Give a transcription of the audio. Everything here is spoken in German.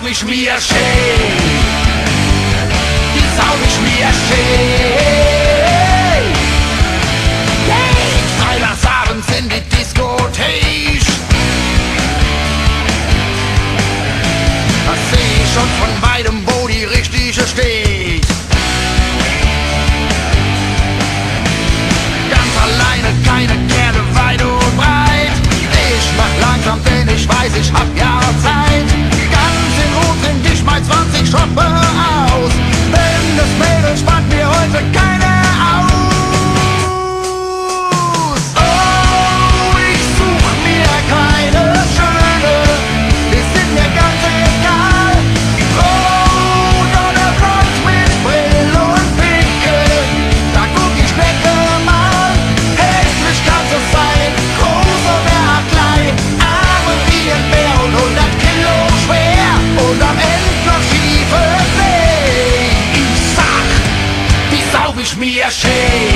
saug ich mir schön, die saug ich mir schön. Freitagsabends in die Diskothek, da seh ich schon von weitem, wo die Richtige steht. Ganz alleine, keine Kerle weit und breit. Ich mach langsam, denn ich weiß, ich hab ja Zeit. Ganz in Ruhe trink ich mal 20 Schoppe aus, denn das Mädel spart mir heute keine aus. Oh, ich such mir keine Schöne, die sind mir ganz egal. Rot oder blond mit Brill und Pickel, da guck ich Schnecke mal. Hässlich kann's es sein, groß oder klein, Arme wie ein Bär und 100 Kilo schwer und am Ende noch schiefe See. Ich sag, die saug ich mir schön.